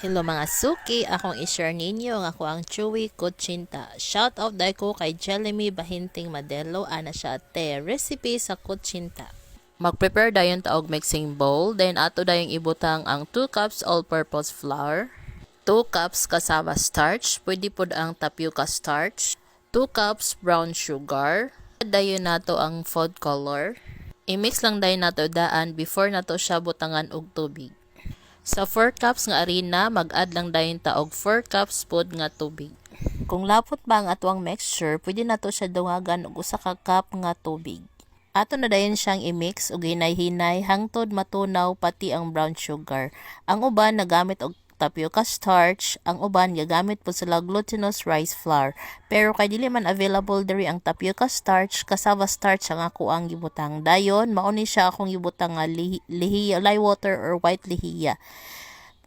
Hello mga suki, akong i-share ninyo nga ako ang chewy kutsinta. Shout out dahil ko kay Jelemy Bahinting Madelo, ana siya te recipe sa kutsinta. Mag-prepare dayon ta og mixing bowl, then ato dayong ibutang ang 2 cups all-purpose flour, 2 cups cassava starch, pwede pod ang tapioca starch, 2 cups brown sugar, dayon nato ang food color. I-mix lang dayon nato daan before nato siya butangan og tubig. Sa 4 cups nga arena, mag-add lang dayon ta og 4 cups pod nga tubig. Kung lapot ba ang atuang mixture, pwede nato siya dungagan og usa ka cup nga tubig. Ato na dayon siyang i-mix og hinay-hinay hangtod matunaw pati ang brown sugar. Ang uban nagamit og tapioca starch, ang uban gagamit po sila glutinous rice flour. Pero kay dili man available diri ang tapioca starch, cassava starch ang ako ang gibutang. Dayon mauni siya akong gibutang nga lihiya, lye water or white lihiya.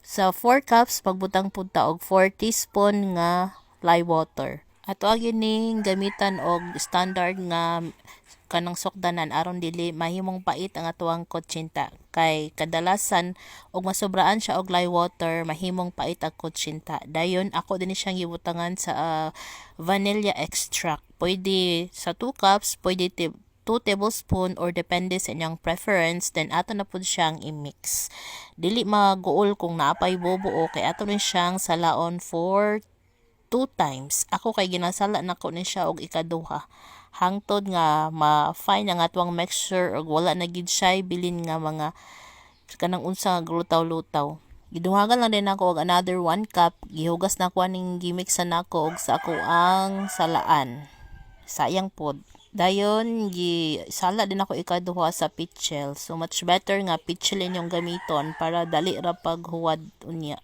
Sa 4 cups pagbutang pud ta og 4 teaspoon nga lye water. Ato gining gamitan og standard nga kanang sukdanan aron dili mahimong pait ang atuang kutsinta kay kadalasan og masobraan siya og lye water mahimong pait ang kutsinta. Dayon ako din siyang gibutangan sa vanilla extract. Pwede sa 2 cups, pwede 2 tablespoon or depende sa inyong preference, then ato na pud siyang i-mix. Dili maguol kung naapay bobo kay ato ni siyang salaon for 2 times. Ako kay ginasala nako ni siya og ikaduha hangtod nga ma-fine ang atwang mixture og wala na gid siya bilin nga mga kanang unsa nga glutaw-lutaw. Giduhagan lang din ako og another 1 cup, gihugas na ko aning gimixan nako og sa ako ang salaan. Sayang pod. Dayon sala din ako ikaduha sa pitchel. So much better nga pitchel inyong gamiton para dali ra paghuwad unya.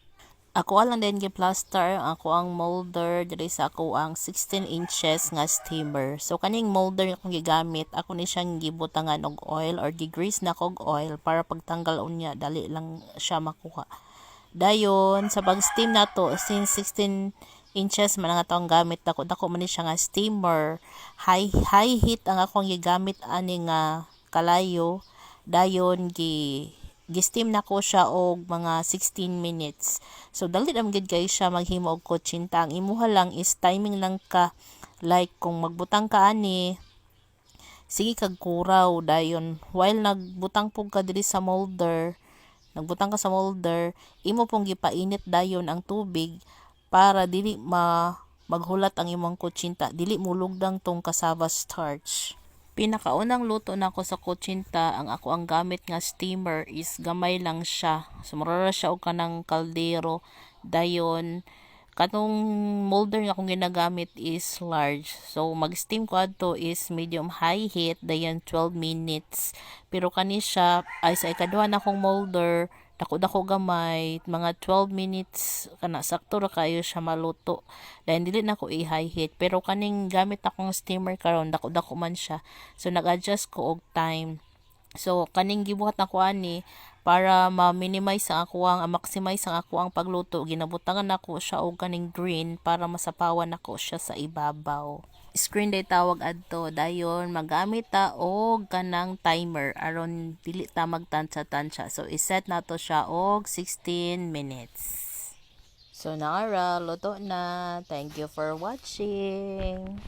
Ako lang din gi-plaster ako ang molder diri sa ako ang 16 inches nga steamer. So kaning molder akong gigamit, ako ni siyang gibutangan og oil or gi-grease na kog oil para pagtanggal unya dali lang siya makuha. Dayon sa pag-steam nato since 16 inches man ang atong gamit dako man ni siya nga steamer. High heat ang akong gigamit ani nga kalayo. Dayon gi-steam na ko siya og mga 16 minutes. So dali ra gid kay siya maghimo og kutsinta. Ang imuha lang is timing lang ka, like kung magbutang ka ani sige kag kuraw dayon while nagbutang pug ka diri sa molder, nagbutang ka sa molder, imo pong gipainit dayon ang tubig para dili maghulat ang imong kutsinta, dili mulugdang tong cassava starch. Pinakaunang luto nako sa kutsinta, ang ako ang gamit nga steamer is gamay lang siya. Sumurara siya og kanang kaldero. Dayon katong molder nga akong ginagamit is large. So mag-steam ko adto is medium high heat dayon 12 minutes. Pero kani siya ay sa ikaduha na akong molder dako gamay mga 12 minutes kana sakto ra kayo siya maluto. Dahil dili na ko i-high heat pero kaning gamit akong steamer karon dako man siya. So nag-adjust ko og time. So kaning gibuhat na ko ani para ma-minimize ang ako ang maximize ang ako ang pagluto, ginabutangan nako siya og kaning green para masapawan nako siya sa ibabaw. Screen day tawag adto, dayon magamit ta og kanang timer aron dili ta magtansya-tansya. So iset nato siya og 16 minutes. So naara luto na. Thank you for watching.